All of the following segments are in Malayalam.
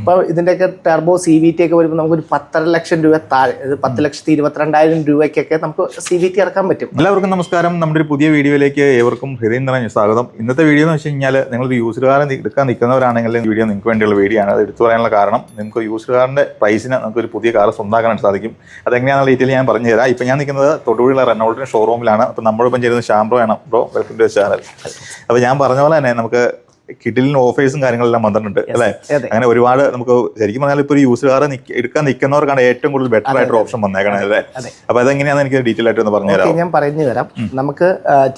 ഇപ്പോൾ ഇതിൻ്റെയൊക്കെ ടർബോ CVT ഒക്കെ വരുമ്പോൾ നമുക്കൊരു 10.5 ലക്ഷം രൂപ താഴെ, 10,22,000 രൂപയ്ക്കൊക്കെ നമുക്ക് CVT ഇറക്കാൻ പറ്റും. എല്ലാവർക്കും നമസ്കാരം. നമ്മുടെ ഒരു പുതിയ വീഡിയോയിലേക്ക് ഏവർക്കും ഹൃദയം നിറഞ്ഞ സ്വാഗതം. ഇന്നത്തെ വീഡിയോ എന്ന് വെച്ച് കഴിഞ്ഞാൽ നിങ്ങളൊരു യൂസ്ഡ് കാർ എടുക്കാൻ നിൽക്കുന്നവരാണെങ്കിൽ വീഡിയോ നിങ്ങൾക്ക് വേണ്ടിയുള്ള വീഡിയോ ആണ്. അത് എടുത്തു പറയാനുള്ള കാരണം നിങ്ങൾക്ക് യൂസ്ഡ് കാറിൻ്റെ പ്രൈസിന് നമുക്കൊരു പുതിയ കാർ സ്വന്തമാക്കാനായിട്ട് സാധിക്കും. അതെങ്ങനെയാണെന്നുള്ള ഡീറ്റെയിൽ ഞാൻ പറഞ്ഞു തരാം. ഇപ്പം ഞാൻ നിൽക്കുന്നത് തൊടുപുഴയിലെ റെനോൾട്ടിൻ്റെ ഷോറൂമിലാണ്. അപ്പോൾ നമ്മളിപ്പം ചെയ്യുന്നത് ഷാംബ്രോ ആണ്. Bro, welcome to channel. അപ്പോൾ ഞാൻ പറഞ്ഞ പോലെ തന്നെ നമുക്ക് കിഡിലിന് ഓഫേഴ്സും കാര്യങ്ങളെല്ലാം വന്നിട്ടുണ്ട് അല്ലേ? അങ്ങനെ ഒരുപാട് നമുക്ക് ശരിക്കും പറഞ്ഞാൽ ഇപ്പോൾ ഒരു യൂസ്ഡ് കാർ എടുക്കാൻ നിൽക്കുന്നവർക്കാണ് ഏറ്റവും കൂടുതൽ ബെറ്റർ ആയിട്ടൊരു ഓപ്ഷൻ വന്നേക്കണേ അല്ലേ? അപ്പോൾ അതെങ്ങനെയാണെന്ന് എനിക്ക് ഡീറ്റെയിൽ ആയിട്ട് ഒന്ന് പറഞ്ഞു തരാം. ഞാൻ പറഞ്ഞു തരാം. നമുക്ക്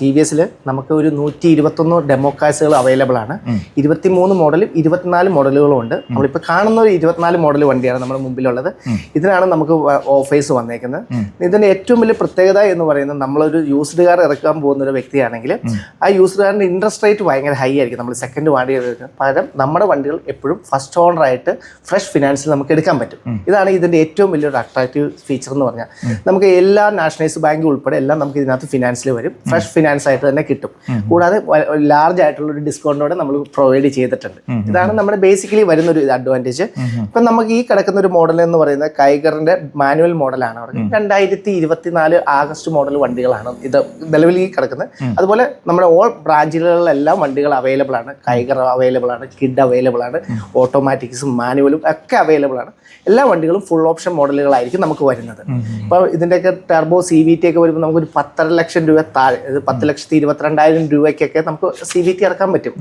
TVSൽ നമുക്ക് ഒരു 121 ഡെമോ കാഴ്സുകൾ അവൈലബിൾ ആണ്. 23 മോഡലും 24 മോഡലുകളും ഉണ്ട്. നമ്മളിപ്പോൾ കാണുന്ന ഒരു 24 മോഡൽ വണ്ടിയാണ് നമ്മുടെ മുമ്പിലുള്ളത്. ഇതിനാണ് നമുക്ക് ഓഫേഴ്സ് വന്നേക്കുന്നത്. ഇതിന്റെ ഏറ്റവും വലിയ പ്രത്യേകത എന്ന് പറയുന്നത്, നമ്മളൊരു യൂസ്ഡ് കാർ ഇറക്കാൻ പോകുന്ന ഒരു വ്യക്തിയാണെങ്കിൽ ആ യൂസ്ഡ് കാറിന്റെ ഇൻട്രസ്റ്റ് റേറ്റ് ഭയങ്കര ഹൈ ആയിരിക്കും. നമ്മൾ സെക്കൻഡ് വണ്ടി എടുക്കാൻ പകരം നമ്മുടെ വണ്ടികൾ എപ്പോഴും ഫസ്റ്റ് ഓണർ ആയിട്ട് ഫ്രഷ് ഫിനാൻസിൽ നമുക്ക് എടുക്കാൻ പറ്റും. ഇതാണ് ഇതിന്റെ ഏറ്റവും വലിയൊരു അട്രാക്റ്റീവ് ഫീച്ചർ എന്ന് പറഞ്ഞാൽ. നമുക്ക് എല്ലാ നാഷണലൈസ് ബാങ്ക് ഉൾപ്പെടെ എല്ലാം നമുക്ക് ഇതിനകത്ത് ഫിനാൻസിൽ വരും. ഫ്രഷ് ഫിനാൻസ് ആയിട്ട് തന്നെ കിട്ടും. കൂടാതെ ലാർജ് ആയിട്ടുള്ള ഒരു ഡിസ്കൗണ്ടോടെ നമ്മൾ പ്രൊവൈഡ് ചെയ്തിട്ടുണ്ട്. ഇതാണ് നമ്മുടെ ബേസിക്കലി വരുന്ന ഒരു അഡ്വാൻറ്റേജ്. ഇപ്പം നമുക്ക് ഈ കിടക്കുന്ന ഒരു മോഡൽ എന്ന് പറയുന്നത് കൈഗറിന്റെ മാനുവൽ മോഡലാണ്. 2024 ആഗസ്റ്റ് മോഡൽ വണ്ടികളാണ് ഇത് നിലവിൽ ഈ കിടക്കുന്നത്. അതുപോലെ നമ്മുടെ ഓൾ ബ്രാഞ്ചുകളിലെല്ലാം വണ്ടികൾ അവൈലബിൾ ആണ്. കൈഗർ അവൈലബിൾ ആണ്, കിഡ് അവൈലബിൾ ആണ്, ഓട്ടോമാറ്റിക്സും മാനുവലും ഒക്കെ അവൈലബിൾ ആണ്. എല്ലാ വണ്ടികളും ഫുൾ ഓപ്ഷൻ മോഡലുകളായിരിക്കും നമുക്ക് വരുന്നത്. ഇപ്പോൾ ഇതിൻ്റെയൊക്കെ ടർബോ CVT ഒക്കെ വരുമ്പോൾ നമുക്കൊരു 10.5 ലക്ഷം രൂപ താഴെ, 10,22,000 രൂപയ്ക്കൊക്കെ നമുക്ക് CVT ഇറക്കാൻ പറ്റും.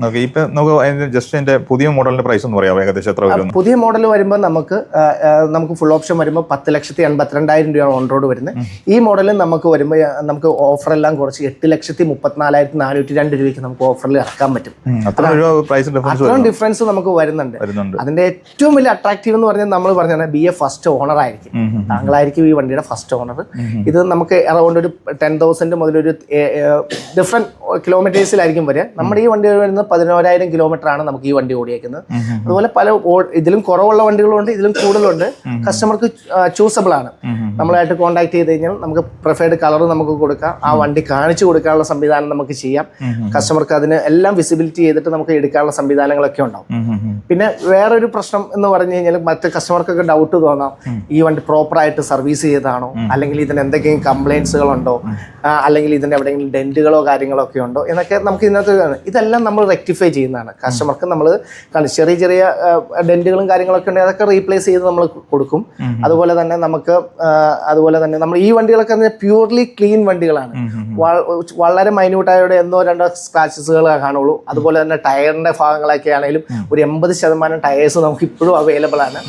പുതിയ മോഡലിന്റെ പ്രൈസ് ഒന്ന് പറയാം ഏകദേശം എത്ര വരും? പുതിയ മോഡൽ വരുമ്പോൾ നമുക്ക് ഫുൾ ഓപ്ഷൻ വരുമ്പോൾ 10,82,000 രൂപയാണ് ഓൺ റോഡ് വരുന്നത്. ഈ മോഡലിൽ നമുക്ക് വരുമ്പോൾ നമുക്ക് ഓഫറെല്ലാം കുറച്ച് 8,34,402 രൂപയ്ക്ക് നമുക്ക് ഓഫറിൽ ഇറക്കാൻ പറ്റും. അത്രയും ഡിഫറൻസ് നമുക്ക് വരുന്നുണ്ട്. അതിന്റെ ഏറ്റവും വലിയ അട്രാക്റ്റീവ് എന്ന് പറഞ്ഞാൽ നമ്മൾ പറഞ്ഞാൽ BA ഫസ്റ്റ് ഓണർ ആയിരിക്കും. താങ്കളായിരിക്കും ഈ വണ്ടിയുടെ ഫസ്റ്റ് ഓണർ. ഇത് നമുക്ക് അറൗണ്ട് ഒരു 10,000 മുതൽ ഒരു ഡിഫറെന്റ് കിലോമീറ്റേഴ്സിലായിരിക്കും വരിക. നമ്മുടെ ഈ വണ്ടി വരുന്നത് 11,000 കിലോമീറ്റർ ആണ് നമുക്ക് ഈ വണ്ടി ഓടിയേക്കുന്നത്. അതുപോലെ പല ഇതിലും കുറവുള്ള വണ്ടികളുണ്ട്, ഇതിലും കൂടുതലുണ്ട്. കസ്റ്റമർക്ക് ചൂസബിൾ ആണ്. നമ്മളായിട്ട് കോൺടാക്ട് ചെയ്ത് കഴിഞ്ഞാൽ നമുക്ക് പ്രിഫേർഡ് കളർ നമുക്ക് കൊടുക്കാം. ആ വണ്ടി കാണിച്ചു കൊടുക്കാനുള്ള സംവിധാനം നമുക്ക് ചെയ്യാം. കസ്റ്റമർക്ക് അതിന് എല്ലാം വിസിബിലിറ്റി ചെയ്തിട്ട് നമുക്ക് എടുക്കാനുള്ള സംവിധാനങ്ങളൊക്കെ ഉണ്ടാവും. പിന്നെ വേറൊരു പ്രശ്നം എന്ന് പറഞ്ഞു കഴിഞ്ഞാൽ മറ്റ് കസ്റ്റമർക്കൊക്കെ ഡൗട്ട് തോന്നാം, ഈ വണ്ടി പ്രോപ്പറായിട്ട് സർവീസ് ചെയ്താണോ, അല്ലെങ്കിൽ ഇതിന് എന്തെങ്കിലും കംപ്ലൈൻസുകളുണ്ടോ, അല്ലെങ്കിൽ ഇതിന് എവിടെയെങ്കിലും ഡെന്റുകളോ കാര്യങ്ങളോ ഒക്കെ ഉണ്ടോ എന്നൊക്കെ നമുക്ക് ഇതിനകത്ത് ഇതെല്ലാം നമ്മൾ റെക്ടിഫൈ ചെയ്യുന്നതാണ്. കസ്റ്റമർക്ക് നമ്മൾ ചെറിയ ചെറിയ ഡെന്റുകളും കാര്യങ്ങളൊക്കെ ഉണ്ടെങ്കിൽ അതൊക്കെ റീപ്ലേസ് ചെയ്ത് നമ്മൾ കൊടുക്കും. അതുപോലെ തന്നെ നമ്മൾ ഈ വണ്ടികളൊക്കെ പ്യൂർലി ക്ലീൻ വണ്ടികളാണ്. വളരെ മൈന്യൂട്ടായോടെ 1-2 സ്ക്രാച്ചസുകൾ കാണുള്ളൂ. അതുപോലെ തന്നെ ടയറിന്റെ ഭാഗങ്ങളൊക്കെ ആണെങ്കിലും ഒരു 80% ടയേഴ്സ് നമുക്ക് ഇപ്പോഴും അവൈലബിൾ ആണ്.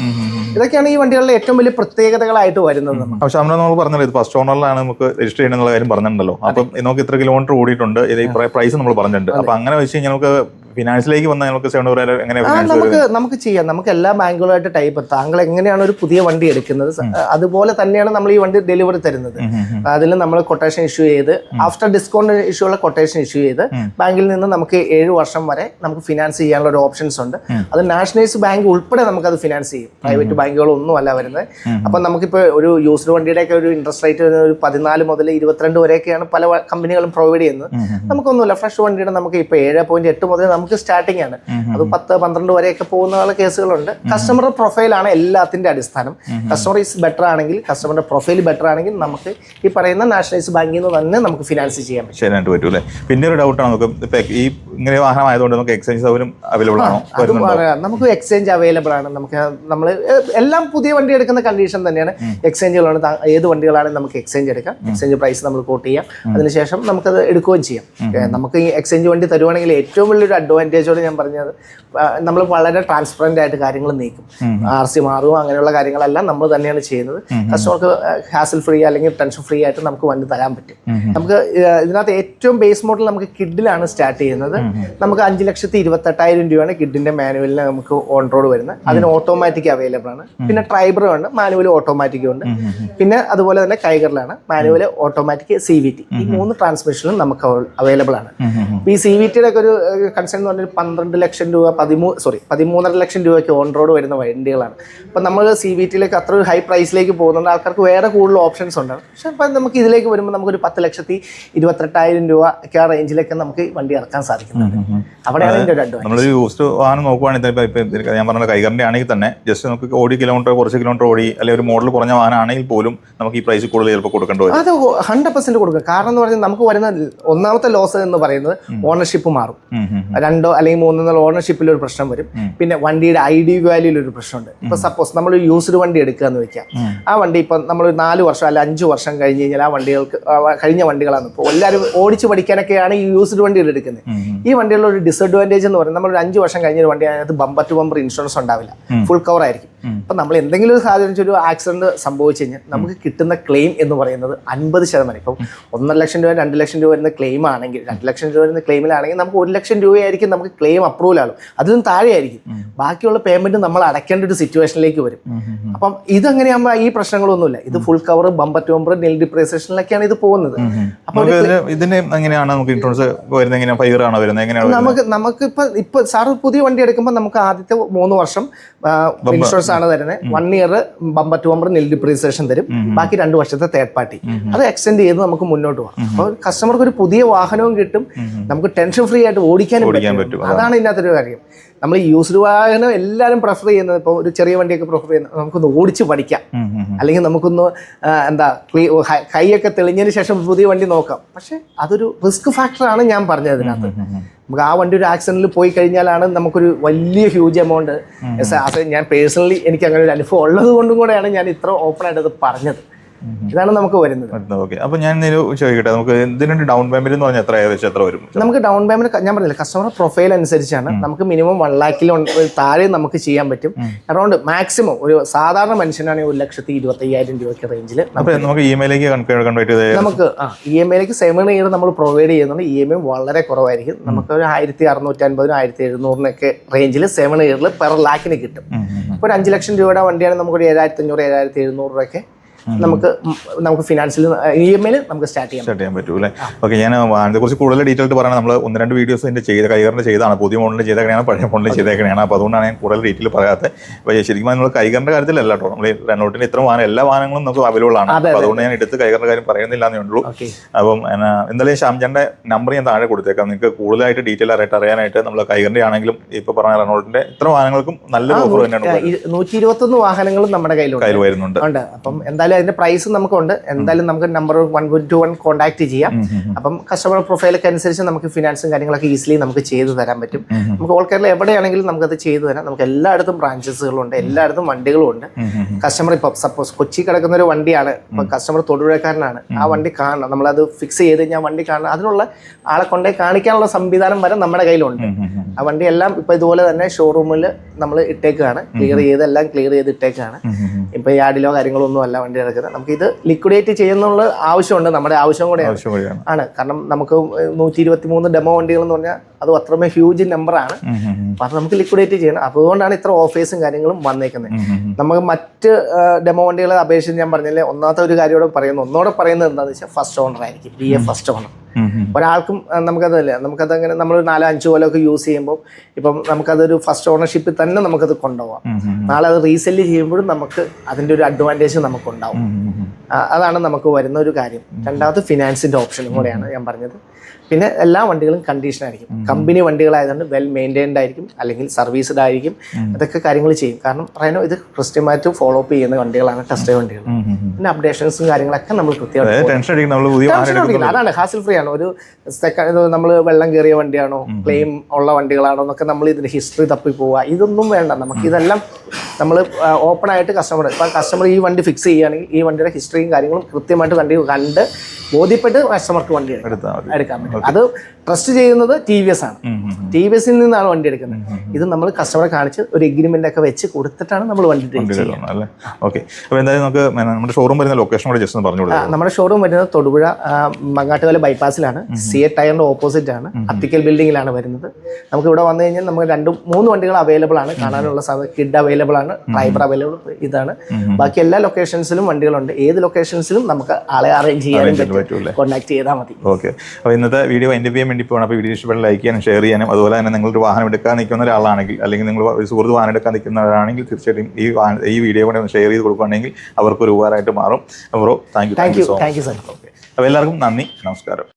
ഇതൊക്കെയാണ് ഈ വണ്ടികളുടെ ഏറ്റവും വലിയ പ്രത്യേകതകളായിട്ട് വരുന്നത്. പക്ഷെ നമ്മൾ പറഞ്ഞല്ലോ ഇത് ഫസ്റ്റ് ഓണറിലാണ് നമുക്ക് രജിസ്റ്റർ ചെയ്യുന്ന കാര്യം പറഞ്ഞിട്ടുണ്ടല്ലോ. അപ്പം നമുക്ക് ഇത്ര കിലോമീറ്റർ ഓടിയിട്ടുണ്ട്, ഇത് പ്രൈസ് നമ്മൾ പറഞ്ഞിട്ടുണ്ട്. അപ്പൊ അങ്ങനെ വെച്ച് കഴിഞ്ഞാൽ നമുക്ക് ഫിനാൻസിലേക്ക് വന്നാൽ നമുക്ക് ചെയ്യാം. നമുക്ക് എല്ലാ ബാങ്കുകളായിട്ട് ടൈപ്പ്. താങ്കൾ എങ്ങനെയാണ് ഒരു പുതിയ വണ്ടി എടുക്കുന്നത് അതുപോലെ തന്നെയാണ് നമ്മൾ ഈ വണ്ടി ഡെലിവറി തരുന്നത്. അതിൽ നമ്മൾ കൊട്ടേഷൻ ഇഷ്യൂ ചെയ്ത് ആഫ്റ്റർ ഡിസ്കൗണ്ട് ഇഷ്യൂ ഉള്ള കൊട്ടേഷൻ ഇഷ്യൂ ചെയ്ത് ബാങ്കിൽ നിന്ന് നമുക്ക് 7 വർഷം വരെ നമുക്ക് ഫിനാൻസ് ചെയ്യാനുള്ള ഒരു ഓപ്ഷൻസ് ഉണ്ട്. അത് നാഷണലൈസ് ബാങ്ക് ഉൾപ്പെടെ നമുക്കത് ഫിനാൻസ് ചെയ്യും. പ്രൈവറ്റ് ബാങ്കുകളൊന്നും അല്ല വരുന്നത്. അപ്പം നമുക്കിപ്പോൾ ഒരു യൂസ്ഡ് വണ്ടിയുടെയൊക്കെ ഒരു ഇൻട്രസ്റ്റ് റേറ്റ് ഒരു 14 മുതൽ 22 വരെയൊക്കെയാണ് പല കമ്പനികളും പ്രൊവൈഡ് ചെയ്യുന്നത്. നമുക്കൊന്നുമില്ല, ഫ്രഷ് വണ്ടിയുടെ നമുക്ക് ഇപ്പോൾ 7.8 മുതൽ നമുക്ക് സ്റ്റാർട്ടിംഗ് ആണ്. അത് 10-12 വരെയൊക്കെ പോകുന്ന കേസുകളുണ്ട്. കസ്റ്റമർ പ്രൊഫൈലാണ് എല്ലാത്തിന്റെ അടിസ്ഥാനം. കസ്റ്റമർ ഈസ് ബെറ്റർ ആണെങ്കിൽ, കസ്റ്റമറുടെ പ്രൊഫൈൽ ബെറ്റർ ആണെങ്കിൽ നമുക്ക് ഈ പറയുന്ന നാഷണലൈസ് ബാങ്കിൽ നിന്ന് തന്നെ നമുക്ക് ഫിനാൻസ് ചെയ്യാൻ പറ്റും. പിന്നെ ഒരു ഡൗട്ടാണ്, നമുക്ക് ഈ ഇങ്ങനെ വാഹനം ആയതുകൊണ്ട് നമുക്ക് എക്സ്ചേഞ്ച് സൗകര്യം അവൈലബിൾ ആണോ? നമുക്ക് എക്സ്ചേഞ്ച് അവൈലബിൾ ആണ്. നമ്മൾ എല്ലാം പുതിയ വണ്ടി എടുക്കുന്ന കണ്ടീഷൻ തന്നെയാണ്. എക്സ്ചേഞ്ചുകളാണ്, ഏത് വണ്ടികളാണെങ്കിൽ നമുക്ക് എക്സ്ചേഞ്ച് എടുക്കാം. എക്സ്ചേഞ്ച് പ്രൈസ് നമ്മൾ കോട്ട് ചെയ്യാം. അതിനുശേഷം നമുക്കത് എടുക്കുകയും ചെയ്യാം. നമുക്ക് ഈ എക്സ്ചേഞ്ച് വണ്ടി തരുവാണെങ്കിൽ ഏറ്റവും വലിയൊരു അഡ്വാൻറ്റേജോട് ഞാൻ പറഞ്ഞത്, നമ്മൾ വളരെ ട്രാൻസ്പെറന്റ് ആയിട്ട് കാര്യങ്ങൾ നീക്കും. RC മാറുമോ അങ്ങനെയുള്ള കാര്യങ്ങളെല്ലാം നമ്മൾ തന്നെയാണ് ചെയ്യുന്നത്. കസ്റ്റമർക്ക് ഹാസിൽ ഫ്രീ അല്ലെങ്കിൽ ടെൻഷൻ ഫ്രീ ആയിട്ട് നമുക്ക് വണ്ടി തരാൻ പറ്റും. നമുക്ക് ഇതിനകത്ത് ഏറ്റവും ബേസ് മോഡൽ നമുക്ക് കിഡിലാണ് സ്റ്റാർട്ട് ചെയ്യുന്നത്. നമുക്ക് 5,28,000 രൂപയാണ് കിഡിന്റെ മാനുവലിന് നമുക്ക് ഓൺ റോഡ് വരുന്നത്. അതിന് ഓട്ടോമാറ്റിക് അവൈലബിൾ ആണ്. പിന്നെ ട്രൈബറും ഉണ്ട്, മാനുവൽ ഓട്ടോമാറ്റിക്കും ഉണ്ട്. പിന്നെ അതുപോലെ തന്നെ കൈഗറിലാണ് മാനുവൽ ഓട്ടോമാറ്റിക് CVT. ഈ 3 ട്രാൻസ്മിഷനും നമുക്ക് അവൈലബിൾ ആണ്. ഈ CVTയുടെ ഒക്കെ ഒരു കൺസേൺ എന്ന് പറഞ്ഞാൽ 12 ലക്ഷം രൂപ 13.5 ലക്ഷം രൂപയ്ക്ക് ഓൺ റോഡ് വരുന്ന വണ്ടികളാണ്. അപ്പം നമ്മൾ CVT യിലേക്ക് അത്ര ഒരു ഹൈ പ്രൈസിലേക്ക് പോകുന്നുണ്ട്, ആൾക്കാർക്ക് വേറെ കൂടുതൽ ഓപ്ഷൻസ് ഉണ്ട്. പക്ഷെ അപ്പം നമുക്ക് ഇതിലേക്ക് വരുമ്പോൾ നമുക്കൊരു 10,28,000 രൂപ ഒക്കെ ആ റേഞ്ചിലേക്ക് നമുക്ക് വണ്ടി ഇറക്കാൻ സാധിക്കുന്നുണ്ട്. അവിടെയാണ് ഇതിൻ്റെ ഒരു അഡ്വാൻറ്റേജ്. നമ്മൾ യൂസ്ഡ് വാഹനം നോക്കുവാണെങ്കിൽ ഞാൻ പറഞ്ഞ കൈകാരൻ്റെ ആണെങ്കിൽ തന്നെ ജസ്റ്റ് നമുക്ക് ഓടി കിലോമീറ്റർ കുറച്ച് കിലോമീറ്റർ ഓടി അല്ലെങ്കിൽ ഒരു മോഡൽ കുറഞ്ഞ വാഹനമാണെങ്കിൽ പോലും നമുക്ക് ഈ പ്രൈസ് കൂടുതൽ ചിലപ്പോൾ കൊടുക്കേണ്ടി വരും. അത് 100% കൊടുക്കും. കാരണം എന്ന് പറഞ്ഞാൽ നമുക്ക് വരുന്ന ഒന്നാമത്തെ ലോസ് എന്ന് പറയുന്നത് ഓണർഷിപ്പ് മാറും. 2 അല്ലെങ്കിൽ 3 ഓണർഷിപ്പിൽ ഒരു പ്രശ്നം വരും. പിന്നെ വണ്ടിയുടെ ID വാല്യൂയിൽ ഒരു പ്രശ്നമുണ്ട്. ഇപ്പൊ സപ്പോസ് നമ്മൾ യൂസ്ഡ് വണ്ടി എടുക്കുക എന്ന് വെക്കാം, ആ വണ്ടി ഇപ്പം നമ്മൾ 4 വർഷം അല്ല 5 വർഷം കഴിഞ്ഞ് കഴിഞ്ഞാൽ ആ വണ്ടികൾക്ക് കഴിഞ്ഞ വണ്ടികളാണ് ഇപ്പോൾ എല്ലാവരും ഓടിച്ച് പഠിക്കാനൊക്കെയാണ് ഈ യൂസ്ഡ് വണ്ടികൾ എടുക്കുന്നത്. ഈ വണ്ടികളുടെ ഒരു ഡിസഡ്വാൻറ്റേജ് എന്ന് പറയുന്നത് നമ്മൾ 5 വർഷം കഴിഞ്ഞൊരു വണ്ടി അതിനകത്ത് ബമ്പർ ടു ബമ്പർ ഇൻഷുറൻസ് ഉണ്ടാവില്ല, ഫുൾ കവർ ആയിരിക്കും. അപ്പം നമ്മൾ എന്തെങ്കിലും ഒരു സാഹചര്യം ഒരു ആക്സിഡന്റ് സംഭവിച്ചു കഴിഞ്ഞാൽ നമുക്ക് കിട്ടുന്ന ക്ലെയിം എന്ന് പറയുന്നത് 50%. ഇപ്പം 1.5 ലക്ഷം രൂപ 2 ലക്ഷം രൂപ വരുന്ന ക്ലെയിം ആണെങ്കിൽ 2 ലക്ഷം രൂപ വരുന്ന ക്ലെയിമിലാണെങ്കിൽ നമുക്ക് 1 ലക്ഷം രൂപയായിരിക്കും നമുക്ക് ക്ലെയിം അപ്രൂവൽ ആകും, അതിലും താഴെയായിരിക്കും. ബാക്കിയുള്ള പേയ്മെന്റ് നമ്മൾ അടയ്ക്കേണ്ട ഒരു സിറ്റുവേഷനിലേക്ക് വരും. അപ്പം ഇതങ്ങനെയാകുമ്പോൾ ഈ പ്രശ്നങ്ങളൊന്നുമില്ല. ഇത് full cover bumper to bumper nil ഡിപ്രീസിയേഷനിലൊക്കെയാണ് ഇത് പോകുന്നത്. ഇതിന് എങ്ങനെയാണ് നമുക്ക് ഇൻഷുറൻസ് വരുന്നത്? എങ്ങനെയാണ് 5 ഇയർ ആണോ വരുന്നത്? എങ്ങനെയാണ് നമുക്ക് ഇപ്പൊ സാറ് പുതിയ വണ്ടി എടുക്കുമ്പോൾ നമുക്ക് ആദ്യത്തെ 3 വർഷം ഇൻഷുറൻസ് ആണ് തരുന്നത്. 1 ഇയർ ബമ്പർ ടു ബമ്പർ നിൽ ഡിപ്രീസിയേഷൻ തരും, ബാക്കി 2 വർഷത്തെ തേർഡ് പാർട്ടി. അത് എക്സ്റ്റെൻഡ് ചെയ്ത് നമുക്ക് മുന്നോട്ട് പോകാം. അപ്പോൾ കസ്റ്റമർക്ക് ഒരു പുതിയ വാഹനവും കിട്ടും, നമുക്ക് ടെൻഷൻ ഫ്രീ ആയിട്ട് ഓടിക്കാനും പറ്റും. അതാണ് ഇതിനകത്തൊരു കാര്യം. നമ്മൾ യൂസ്ഡ് വാഹനം എല്ലാവരും പ്രിഫർ ചെയ്യുന്നത്, ഇപ്പോൾ ഒരു ചെറിയ വണ്ടിയൊക്കെ പ്രിഫർ ചെയ്യുന്നത് നമുക്കൊന്ന് ഓടിച്ച് പഠിക്കാം, അല്ലെങ്കിൽ നമുക്കൊന്ന് കൈയൊക്കെ തെളിഞ്ഞതിന് ശേഷം പുതിയ വണ്ടി നോക്കാം. പക്ഷെ അതൊരു റിസ്ക് ഫാക്ടറാണ് ഞാൻ പറഞ്ഞത്. ഇതിനകത്ത് നമുക്ക് ആ വണ്ടി ഒരു ആക്സിഡന്റിൽ പോയി കഴിഞ്ഞാലാണ് നമുക്കൊരു വലിയ ഹ്യൂജ് എമൗണ്ട്. ഞാൻ പേഴ്സണലി എനിക്ക് അങ്ങനെ ഒരു അനുഭവം ഉള്ളത് കൊണ്ടും കൂടെയാണ് ഞാൻ ഇത്ര ഓപ്പൺ ആയിട്ട് അത് പറഞ്ഞത്. ഇതാണ് നമുക്ക് വരുന്നത്. ഓക്കെ, അപ്പോൾ ഞാൻ ചോദിക്കട്ടെ, നമുക്ക് ഇതിനൊരു ഡൗൺ പേയ്മെന്റ് എന്ന് പറഞ്ഞാൽ എത്ര വരും? നമുക്ക് ഡൗൺ പേയ്മെന്റ് ഞാൻ പറഞ്ഞില്ല, കസ്റ്റമർ പ്രൊഫൈൽ അനുസരിച്ചാണ്. നമുക്ക് മിനിമം 1 ലാഖിൽ താഴെ നമുക്ക് ചെയ്യാൻ പറ്റും. അറൗണ്ട് മാക്സിമം ഒരു സാധാരണ മനുഷ്യനാണെങ്കിൽ 1,25,000 രൂപയ്ക്ക് റേഞ്ചിൽ നമുക്ക് EMI-ലേക്ക് കൺവേർട്ട് ചെയ്ത് നമുക്ക് EMI-ലേക്ക് 7 ഇയർ നമ്മൾ പ്രൊവൈഡ് ചെയ്യുന്നുണ്ട്. EMI വളരെ കുറവായിരിക്കും. നമുക്ക് ഒരു 1,650 1,700 റേഞ്ചിൽ 7 ഇയറിൽ പെർ ലാഖിന് കിട്ടും. ഇപ്പോൾ ഒരു 5 ലക്ഷം രൂപയുടെ വണ്ടിയാണ് നമുക്കൊരു 7,500 7,700 രൂപയൊക്കെ നമുക്ക് ഫിനാൻഷ്യൽ EMI-ൽ നമുക്ക് സ്റ്റാർട്ട് ചെയ്യാൻ പറ്റും അല്ലേ? ഓക്കെ, ഞാൻ അതിനെക്കുറിച്ച് കൂടുതൽ ഡീറ്റെയിൽ പറയാൻ നമ്മൾ 1-2 വീഡിയോസ് എൻ്റെ കൈകാരൻ്റെ ചെയ്താണ്. പുതിയ മോഡലിൽ ചെയ്തേക്കണെയാണ്, പഴയ മോഡലിൽ ചെയ്തേക്കണെയാണ്. അപ്പോൾ അതുകൊണ്ടാണ് ഞാൻ കൂടുതൽ ഡീറ്റെയിൽ പറയാത്തത്. അപ്പോൾ ശരിക്കും നമ്മൾ കൈകാരൻ്റെ കാര്യത്തിലല്ല കേട്ടോ, നമ്മൾ റെനോൾട്ടിന് ഇത്ര വാഹനം എല്ലാ വാഹനങ്ങളും നമുക്ക് അവൈലബിൾ ആണ്. അപ്പോൾ അതുകൊണ്ട് ഞാൻ എടുത്ത് കൈകാരൻ്റെ കാര്യം പറയുന്നില്ല എന്നേ ഉള്ളൂ. അപ്പം എന്തായാലും ശ്യാംചാൻ്റെ നമ്പർ ഞാൻ താഴെ കൊടുത്തേക്കാം. നിങ്ങൾക്ക് കൂടുതലായിട്ട് ഡീറ്റെയിൽ അറിയാനായിട്ട് നമ്മൾ കൈകാരൻ്റെ ആണെങ്കിലും ഇപ്പോൾ പറഞ്ഞ റെനോൾട്ടിൻ്റെ ഇത്ര വാഹനങ്ങൾക്കും നല്ലൊരു ഓഫർ തന്നെയാണ്. 121 വാഹനങ്ങളും നമ്മുടെ കയ്യിൽ വരുന്നുണ്ട്. അപ്പം എന്തായാലും അതിന്റെ പ്രൈസ് നമുക്കുണ്ട്. എന്തായാലും നമുക്ക് നമ്പർ 121 കോൺടാക്ട് ചെയ്യാം. അപ്പം കസ്റ്റമർ പ്രൊഫൈലൊക്കെ അനുസരിച്ച് നമുക്ക് ഫിനാൻസും കാര്യങ്ങളൊക്കെ ഈസിലി നമുക്ക് ചെയ്തു തരാൻ പറ്റും. നമുക്ക് ഓൾ കേരള എവിടെയാണെങ്കിലും നമുക്കത് ചെയ്തു തരാം. നമുക്ക് എല്ലായിടത്തും ബ്രാഞ്ചസുകളുണ്ട്, എല്ലായിടത്തും വണ്ടികളും ഉണ്ട്. കസ്റ്റമർ ഇപ്പം സപ്പോസ് കൊച്ചി കിടക്കുന്ന ഒരു വണ്ടിയാണ്, ഇപ്പം കസ്റ്റമർ തൊടുപുഴക്കാരനാണ്, ആ വണ്ടി കാണണം, നമ്മളത് ഫിക്സ് ചെയ്ത് കഴിഞ്ഞാൽ വണ്ടി കാണണം, അതിനുള്ള ആളെ കൊണ്ടേ കാണിക്കാനുള്ള സംവിധാനം വരെ നമ്മുടെ കയ്യിലുണ്ട്. ആ വണ്ടി എല്ലാം ഇപ്പം ഇതുപോലെ തന്നെ ഷോറൂമിൽ നമ്മൾ ഇട്ടേക്കാണ്, ക്ലിയർ ചെയ്ത് ഇട്ടേക്കാണ്. ഇപ്പം യാർഡിലോ കാര്യങ്ങളോ ഒന്നും അല്ല വണ്ടി എടുക്കുന്നത്. നമുക്ക് ഇത് ലിക്വിഡേറ്റ് ചെയ്യുന്നുള്ള ആവശ്യമുണ്ട്, നമ്മുടെ ആവശ്യം കൂടെ ആണ്. കാരണം നമുക്ക് 123 ഡെമോ വണ്ടികൾ എന്ന് പറഞ്ഞാൽ അത് അത്രമേ ഹ്യൂജ് നമ്പറാണ്. അപ്പം അത് നമുക്ക് ലിക്വിഡേറ്റ് ചെയ്യണം. അതുകൊണ്ടാണ് ഇത്ര ഓഫേഴ്സും കാര്യങ്ങളും വന്നേക്കുന്നത്. നമുക്ക് മറ്റ് ഡെമോ വണ്ടികളെ അപേക്ഷിച്ച് ഞാൻ പറഞ്ഞില്ലേ, ഒന്നാമത്തെ ഒരു കാര്യം ഒന്നോടെ പറയുന്നത് എന്താണെന്ന് വെച്ചാൽ ഫസ്റ്റ് ഓണർ ആയിരിക്കും, BA ഫസ്റ്റ് ഓണർ. ഒരാൾക്കും നമുക്കതങ്ങനെ നമ്മൾ 4-5 കൊല്ലമൊക്കെ യൂസ് ചെയ്യുമ്പോൾ ഇപ്പം നമുക്കതൊരു ഫസ്റ്റ് ഓണർഷിപ്പിൽ തന്നെ നമുക്കത് കൊണ്ടുപോകാം. നാളെ അത് റീസെല്ല് ചെയ്യുമ്പോഴും നമുക്ക് അതിൻ്റെ ഒരു അഡ്വാൻറ്റേജ് നമുക്കുണ്ടാവും. അതാണ് നമുക്ക് വരുന്ന ഒരു കാര്യം. രണ്ടാമത് ഫിനാൻസിൻ്റെ ഓപ്ഷനും കൂടെയാണ് ഞാൻ പറഞ്ഞത്. പിന്നെ എല്ലാ വണ്ടികളും കണ്ടീഷൻ ആയിരിക്കും. കമ്പനി വണ്ടികളായതുകൊണ്ട് വെൽ മെയിൻറ്റൈൻഡ് ആയിരിക്കും, അല്ലെങ്കിൽ സർവീസ്ഡ് ആയിരിക്കും. അതൊക്കെ കാര്യങ്ങൾ ചെയ്യും. കാരണം പറയുന്നത് ഇത് കൃത്യമായിട്ട് ഫോളോ അപ്പ് ചെയ്യുന്ന വണ്ടികളാണ്, ടെസ്റ്റ് വണ്ടികൾ. പിന്നെ അപ്ഡേഷൻസും കാര്യങ്ങളൊക്കെ നമ്മൾ കൃത്യമായിട്ട് അതാണ് ഹാസിൽ ഫ്രീ ആണ്. ഒരു സെക്കൻഡ് നമ്മൾ വെള്ളം കയറിയ വണ്ടിയാണോ, ക്ലെയിം ഉള്ള വണ്ടികളാണോ എന്നൊക്കെ നമ്മൾ ഇതിൻ്റെ ഹിസ്റ്ററി തപ്പി പോവുക, ഇതൊന്നും വേണ്ട. നമുക്ക് ഇതെല്ലാം നമ്മൾ ഓപ്പൺ ആയിട്ട് കസ്റ്റമർ ഈ വണ്ടി ഫിക്സ് ചെയ്യുകയാണെങ്കിൽ ഈ വണ്ടിയുടെ ഹിസ്റ്ററിയും കാര്യങ്ങളും കൃത്യമായിട്ട് വണ്ടി കണ്ട് ബോധ്യപ്പെട്ട് കസ്റ്റമർക്ക് വണ്ടി എടുക്കാൻ പറ്റും. അത് ട്രസ്റ്റ് ചെയ്യുന്നത് TVS ആണ്. TVS-ൽ നിന്നാണ് വണ്ടി എടുക്കുന്നത്. ഇത് നമ്മൾ കസ്റ്റമറെ കാണിച്ച് ഒരു എഗ്രിമെന്റ് ഒക്കെ വെച്ച് കൊടുത്തിട്ടാണ് നമ്മൾ വണ്ടി ചെയ്യുന്നത്. ഓക്കെ, അപ്പോൾ എന്തായാലും നമുക്ക് നമ്മുടെ ഷോറൂം വരുന്ന ലൊക്കേഷൻ കൂടെ ജസ്റ്റ് പറഞ്ഞു കൊടുക്കാം. നമ്മുടെ ഷോറൂം വരുന്നത് തൊടുപുഴ മങ്ങാട്ടുകാല ബൈപ്പാസിലാണ്, സിയറ്റ് ടയറിന്റെ ഓപ്പോസിറ്റ് ആണ്, അത്തിക്കൽ ബിൽഡിങ്ങിലാണ് വരുന്നത്. നമുക്ക് ഇവിടെ വന്നു കഴിഞ്ഞാൽ നമുക്ക് 2-3 വണ്ടികൾ അവൈലബിൾ ആണ്, കാണാനുള്ള കിഡ് അവൈലബിൾ ആണ്, ഡ്രൈവർ അവൈലബിൾ ഇതാണ്. ബാക്കി എല്ലാ ലൊക്കേഷൻസിലും വണ്ടികളുണ്ട്. ഏത് ലൊക്കേഷൻസിലും നമുക്ക് ആളെ അറേഞ്ച് ചെയ്യാനും പറ്റും, കോൺടാക്ട് ചെയ്താൽ മതി. ഓക്കെ, അപ്പോൾ ഇന്നത്തെ വീഡിയോ എൻ്റെ ചെയ്യാൻ വേണ്ടി പോകണം. അപ്പോൾ വീഡിയോ ഇഷ്ടപ്പെട്ട് ലൈക്ക് ചെയ്യാനും ഷെയർ ചെയ്യാനും, അതുപോലെ തന്നെ നിങ്ങളൊരു വാഹനം എടുക്കാൻ നിൽക്കുന്ന ഒരാളാണെങ്കിൽ, അല്ലെങ്കിൽ നിങ്ങൾ ഒരു സുഹൃത്ത് വാഹനം എടുക്കാൻ നിൽക്കുന്നവരാണെങ്കിൽ തീർച്ചയായിട്ടും ഈ വീഡിയോ കൂടെ ഒന്ന് ഷെയർ ചെയ്ത് കൊടുക്കുകയാണെങ്കിൽ അവർക്കൊരു ഉപകാരമായിട്ട് മാറും. Bro thank you so much. Thank you sir. Okay, അപ്പോൾ എല്ലാവർക്കും നന്ദി, നമസ്കാരം.